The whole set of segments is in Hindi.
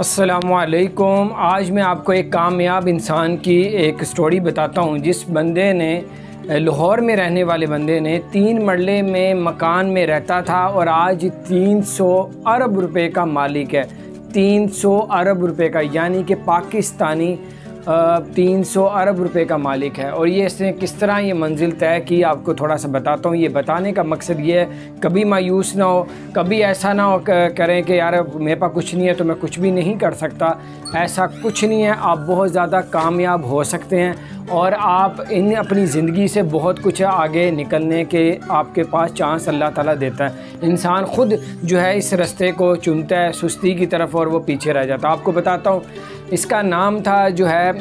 अस्सलामुअलैकुम। आज मैं आपको एक कामयाब इंसान की एक स्टोरी बताता हूँ। जिस बंदे ने लाहौर में रहने वाले बंदे ने 3 मरले में मकान में रहता था और आज 300 अरब रुपए का मालिक है। 300 अरब रुपए का, यानी कि पाकिस्तानी 300 अरब रुपए का मालिक है। और ये इसने किस तरह ये मंजिल तय की, आपको थोड़ा सा बताता हूँ। ये बताने का मकसद ये है, कभी मायूस ना हो, कभी ऐसा ना हो करें कि यार मेरे पास कुछ नहीं है तो मैं कुछ भी नहीं कर सकता। ऐसा कुछ नहीं है, आप बहुत ज़्यादा कामयाब हो सकते हैं और आप इन अपनी ज़िंदगी से बहुत कुछ आगे निकलने के आपके पास चांस अल्लाह ताला देता है। इंसान ख़ुद जो है इस रास्ते को चुनता है सुस्ती की तरफ और वो पीछे रह जाता है। आपको बताता हूँ, इसका नाम था जो है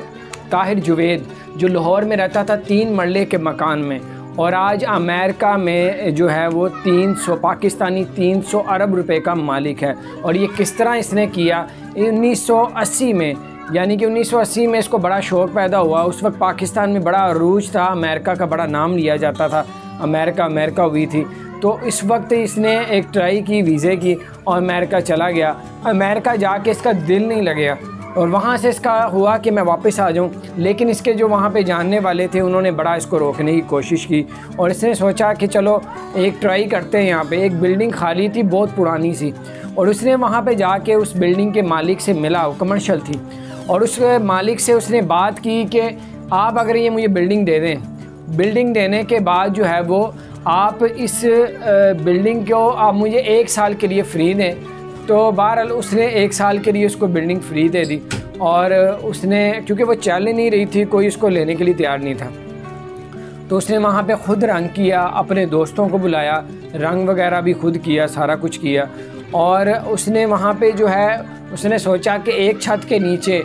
ताहिर जुवेद, जो लाहौर में रहता था 3 मरले के मकान में, और आज अमेरिका में जो है वो 300 पाकिस्तानी 300 अरब रुपए का मालिक है। और ये किस तरह इसने किया, 1980 में, यानी कि 1980 में इसको बड़ा शौक़ पैदा हुआ। उस वक्त पाकिस्तान में बड़ा अरूज था, अमेरिका का बड़ा नाम लिया जाता था, अमेरिका हुई थी। तो इस वक्त इसने एक ट्राई की वीज़े की और अमेरिका चला गया। अमेरिका जाके इसका दिल नहीं लगेगा और वहाँ से इसका हुआ कि मैं वापस आ जाऊँ, लेकिन इसके जो वहाँ पे जानने वाले थे उन्होंने बड़ा इसको रोकने की कोशिश की और इसने सोचा कि चलो एक ट्राई करते हैं। यहाँ पे एक बिल्डिंग खाली थी, बहुत पुरानी सी, और उसने वहाँ पे जाके उस बिल्डिंग के मालिक से मिला, वो कमर्शियल थी, और उस मालिक से उसने बात की कि आप अगर ये मुझे बिल्डिंग दे दें, बिल्डिंग देने के बाद जो है वो आप इस बिल्डिंग को आप मुझे 1 साल के लिए फ़्री दें। तो बहरहाल उसने 1 साल के लिए उसको बिल्डिंग फ्री दे दी। और उसने, क्योंकि वो चल ही नहीं रही थी, कोई उसको लेने के लिए तैयार नहीं था, तो उसने वहाँ पे ख़ुद रंग किया, अपने दोस्तों को बुलाया, रंग वगैरह भी खुद किया, सारा कुछ किया। और उसने वहाँ पे जो है उसने सोचा कि एक छत के नीचे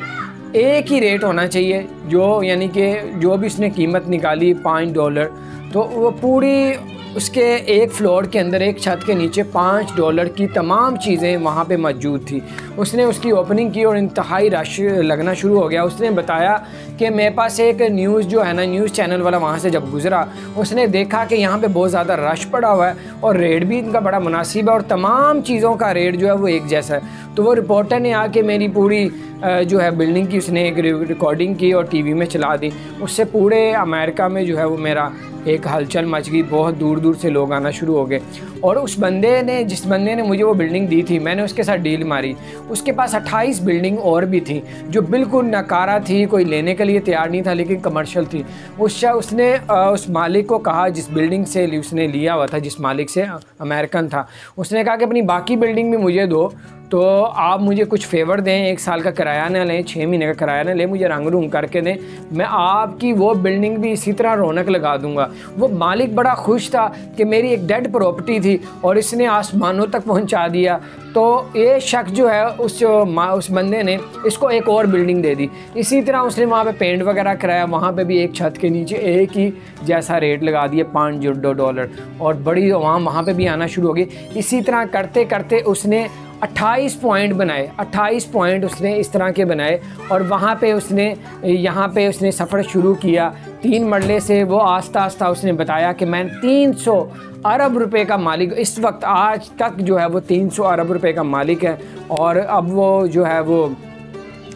एक ही रेट होना चाहिए, जो यानी कि जो भी उसने कीमत निकाली $5, तो वो पूरी उसके एक फ्लोर के अंदर एक छत के नीचे $5 की तमाम चीज़ें वहाँ पे मौजूद थी। उसने उसकी ओपनिंग की और इंतहाई रश लगना शुरू हो गया। उसने बताया कि मेरे पास एक न्यूज़ जो है ना, न्यूज़ चैनल वाला वहाँ से जब गुज़रा, उसने देखा कि यहाँ पे बहुत ज़्यादा रश पड़ा हुआ है और रेट भी इनका बड़ा मुनासिब है और तमाम चीज़ों का रेट जो है वो एक जैसा है। तो वो रिपोर्टर ने आके मेरी पूरी जो है बिल्डिंग की उसने एक रिकॉर्डिंग की और टीवी में चला दी। उससे पूरे अमेरिका में जो है वो मेरा एक हलचल मच गई, बहुत दूर दूर से लोग आना शुरू हो गए। और उस बंदे ने, जिस बंदे ने मुझे वो बिल्डिंग दी थी, मैंने उसके साथ डील मारी। उसके पास 28 बिल्डिंग और भी थी जो बिल्कुल नकारा थी, कोई लेने के लिए तैयार नहीं था, लेकिन कमर्शियल थी। उसने उस मालिक को कहा, जिस बिल्डिंग से उसने लिया हुआ था, जिस मालिक से, अमेरिकन था, उसने कहा कि अपनी बाकी बिल्डिंग भी मुझे दो, तो आप मुझे कुछ फेवर दें, 1 साल का किराया ना लें, 6 महीने का किराया ना लें, मुझे रंग रूंग करके दें, मैं आपकी वो बिल्डिंग भी इसी तरह रौनक लगा दूंगा। वो मालिक बड़ा खुश था कि मेरी एक डेड प्रॉपर्टी थी और इसने आसमानों तक पहुंचा दिया। तो ये शख्स जो है उस बंदे ने इसको एक और बिल्डिंग दे दी। इसी तरह उसने वहाँ पे पेंट वगैरह कराया, वहाँ पे भी एक छत के नीचे एक ही जैसा रेट लगा दिया, $5 और बड़ी वहाँ पे भी आना शुरू हो गई। इसी तरह करते करते उसने 28 पॉइंट बनाए, 28 पॉइंट उसने इस तरह के बनाए और वहाँ पे उसने, यहाँ पे उसने सफ़र शुरू किया 3 मरले से। वो आस्ता आस्ता उसने बताया कि मैं 300 अरब रुपए का मालिक, इस वक्त आज तक जो है वो 300 अरब रुपए का मालिक है। और अब वो जो है वो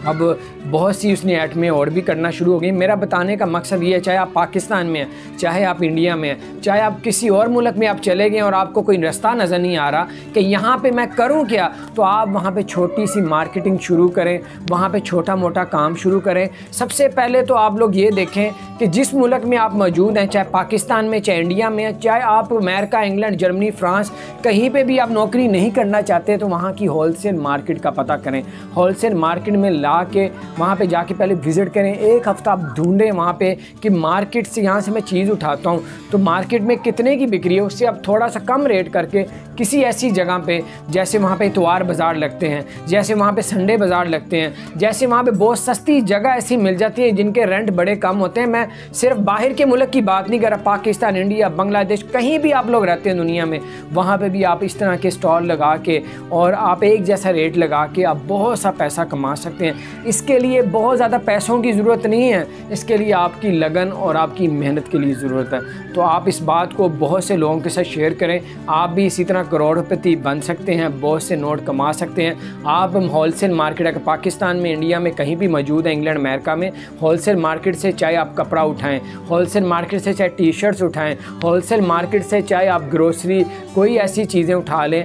अब बहुत सी उसने एटमें और भी करना शुरू हो गई। मेरा बताने का मकसद ये है, चाहे आप पाकिस्तान में हैं, चाहे आप इंडिया में हैं, चाहे आप किसी और मुल्क में आप चले गए और आपको कोई रास्ता नज़र नहीं आ रहा कि यहाँ पे मैं करूँ क्या, तो आप वहाँ पे छोटी सी मार्केटिंग शुरू करें, वहाँ पे छोटा मोटा काम शुरू करें। सबसे पहले तो आप लोग ये देखें कि जिस मुल्क में आप मौजूद हैं, चाहे पाकिस्तान में, चाहे इंडिया में, चाहे आप अमेरिका, इंग्लैंड, जर्मनी, फ्रांस, कहीं पर भी आप नौकरी नहीं करना चाहते, तो वहाँ की होलसेल मार्केट का पता करें। होलसेल मार्केट में ला के वहाँ पे जाके पहले विज़िट करें, 1 हफ़्ता आप ढूंढें वहाँ पे कि मार्केट से, यहाँ से मैं चीज़ उठाता हूँ तो मार्केट में कितने की बिक्री है, उससे आप थोड़ा सा कम रेट करके किसी ऐसी जगह पे, जैसे वहाँ पे इतवार बाज़ार लगते हैं, जैसे वहाँ पे संडे बाज़ार लगते हैं, जैसे वहाँ पे बहुत सस्ती जगह ऐसी मिल जाती है जिनके रेंट बड़े कम होते हैं। मैं सिर्फ बाहर के मुल्क की बात नहीं कर रहा, पाकिस्तान, इंडिया, बांग्लादेश, कहीं भी आप लोग रहते हैं दुनिया में, वहाँ पर भी आप इस तरह के स्टॉल लगा के और आप एक जैसा रेट लगा के आप बहुत सा पैसा कमा सकते हैं। इसके लिए बहुत ज़्यादा पैसों की ज़रूरत नहीं है, इसके लिए आपकी लगन और आपकी मेहनत के लिए ज़रूरत है। तो आप इस बात को बहुत से लोगों के साथ शेयर करें। आप भी इसी तरह करोड़पति बन सकते हैं, बहुत से नोट कमा सकते हैं। आप होलसेल मार्केट, अगर पाकिस्तान में, इंडिया में कहीं भी मौजूद है, इंग्लैंड अमेरिका में, होलसेल मार्केट से चाहे आप कपड़ा उठाएं, होलसेल मार्केट से चाहे टी शर्ट्स उठाएं, होलसेल मार्केट से चाहे आप ग्रोसरी कोई ऐसी चीज़ें उठा लें,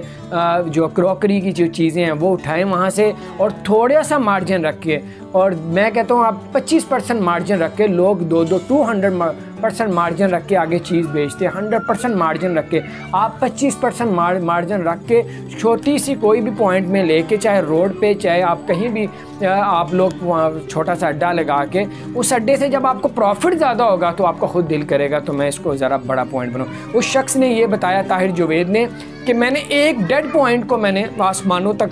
जो क्रॉकरी की जो चीज़ें हैं वो उठाएं वहाँ से, और थोड़ा सा मार्जिन रख के, और मैं कहता हूँ आप 25% मार्जिन रख के, लोग 200% मार्जिन रख के आगे चीज़ बेचते हैं। 100% मार्जिन रख के, आप 25% मार्जिन रख के छोटी सी कोई भी पॉइंट में लेके, चाहे रोड पे, चाहे आप कहीं भी, आप लोग वहाँ छोटा सा अड्डा लगा के, उस अड्डे से जब आपको प्रॉफिट ज़्यादा होगा तो आपका खुद दिल करेगा तो मैं इसको ज़रा बड़ा पॉइंट बनाऊँ। उस शख्स ने ये बताया, ताहिर जुवैद ने, कि मैंने एक डेड पॉइंट को मैंने आसमानों तक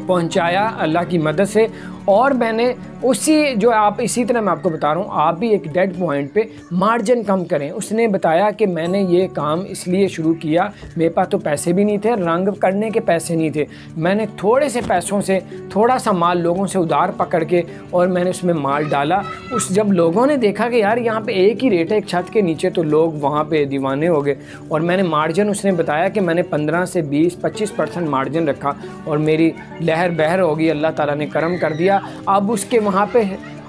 पहुंचाया अल्लाह की मदद से, और मैंने उसी, जो आप इसी तरह मैं आपको बता रहा हूँ, आप भी एक डेड पॉइंट पे मार्जिन कम करें। उसने बताया कि मैंने ये काम इसलिए शुरू किया, मेरे पास तो पैसे भी नहीं थे, रंग करने के पैसे नहीं थे, मैंने थोड़े से पैसों से थोड़ा सा माल लोगों से उधार पकड़ के और मैंने उसमें माल डाला। उस जब लोगों ने देखा कि यार यहाँ पे एक ही रेट है एक छत के नीचे, तो लोग वहाँ पे दीवाने हो गए। और मैंने मार्जिन, उसने बताया कि मैंने 15 से 20-25% मार्जिन रखा और मेरी लहर बहर हो गई, अल्लाह ताला ने करम कर दिया। अब उसके वहाँ पे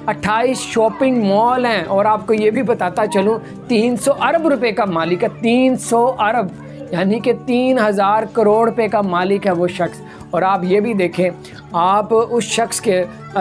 28 शॉपिंग मॉल हैं, और आपको ये भी बताता चलूँ 300 अरब रुपए का मालिक है, 300 अरब यानी कि 3000 करोड़ रुपए का मालिक है वो शख्स। और आप ये भी देखें, आप उस शख्स के,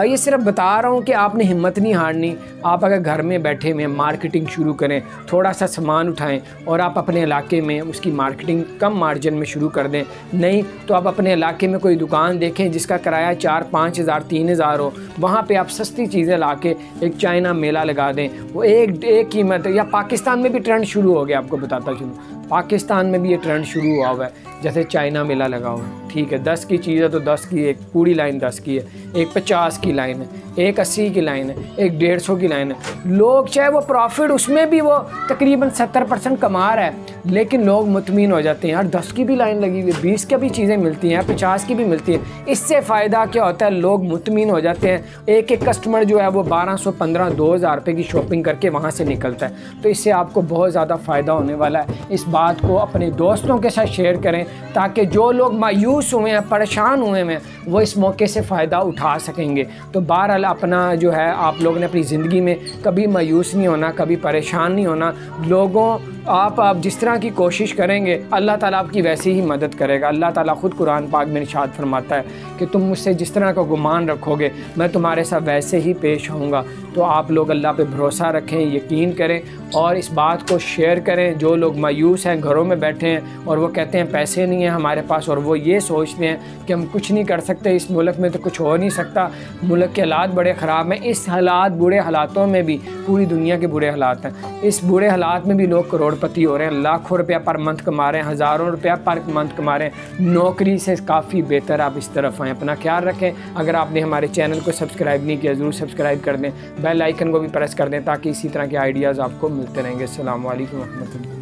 ये सिर्फ बता रहा हूँ कि आपने हिम्मत नहीं हारनी। आप अगर घर में बैठे हुए मार्केटिंग शुरू करें, थोड़ा सा सामान उठाएं और आप अपने इलाके में उसकी मार्केटिंग कम मार्जिन में शुरू कर दें। नहीं तो आप अपने इलाके में कोई दुकान देखें जिसका किराया 4-5 हज़ार 3,000 हो, वहाँ पे आप सस्ती चीज़ें ला के एक चाइना मेला लगा दें, वो एक कीमत। या पाकिस्तान में भी ट्रेंड शुरू हो गया, आपको बताता चलूँ, पाकिस्तान में भी ये ट्रेंड शुरू हुआ हुआ है, जैसे चाइना मेला लगा हुआ है। ठीक है, 10 की चीज़ है तो 10 की, एक पूरी लाइन 10 की है, एक 50 की लाइन है, एक 80 की लाइन है, एक 150 की लाइन है। लोग चाहे वो प्रॉफिट उसमें भी वो तकरीबन 70% कमा रहा है, लेकिन लोग मुतमिन हो जाते हैं, यार 10 की भी लाइन लगी हुई है, 20 की भी चीज़ें मिलती हैं, 50 की भी मिलती हैं। इससे फ़ायदा क्या होता है, लोग मुतमिन हो जाते हैं। एक कस्टमर जो है वो 1200, 15, 2000 रुपये की शॉपिंग करके वहाँ से निकलता है। तो इससे आपको बहुत ज़्यादा फ़ायदा होने वाला है। इस बात को अपने दोस्तों के साथ शेयर करें ताकि जो लोग मायूस हुए हैं, परेशान हुए हैं, वो इस मौके से फ़ायदा उठा सकेंगे। तो बहरहाल अपना जो है, आप लोगों ने अपनी ज़िंदगी में कभी मायूस नहीं होना, कभी परेशान नहीं होना। लोगों आप जिस तरह की कोशिश करेंगे, अल्लाह ताला आपकी वैसे ही मदद करेगा। अल्लाह ताला ख़ुद कुरान पाक में इरशाद फरमाता है कि तुम मुझसे जिस तरह का गुमान रखोगे मैं तुम्हारे साथ वैसे ही पेश होऊंगा। तो आप लोग अल्लाह पे भरोसा रखें, यकीन करें और इस बात को शेयर करें। जो लोग मायूस हैं, घरों में बैठे हैं और वो कहते हैं पैसे नहीं हैं हमारे पास, और वो ये सोचते हैं कि हम कुछ नहीं कर सकते, इस मुल्क में तो कुछ हो नहीं सकता, मुल्क के हालात बड़े ख़राब हैं। इस बुरे हालातों में भी पूरी दुनिया के बुरे हालात हैं, इस बुरे हालात में भी लोग करोड़पति हो रहे हैं, लाखों रुपया पर मंथ कमा रहे हैं, हज़ारों रुपया पर मंथ कमा रहे हैं। नौकरी से काफ़ी बेहतर आप इस तरफ आएँ। अपना ख्याल रखें। अगर आपने हमारे चैनल को सब्सक्राइब नहीं किया, ज़रूर सब्सक्राइब कर दें, बेल आइकन को भी प्रेस कर दें ताकि इसी तरह के आइडियाज़ आपको मिलते रहेंगे। अस्सलाम वालेकुम व रहमतुल्लाह।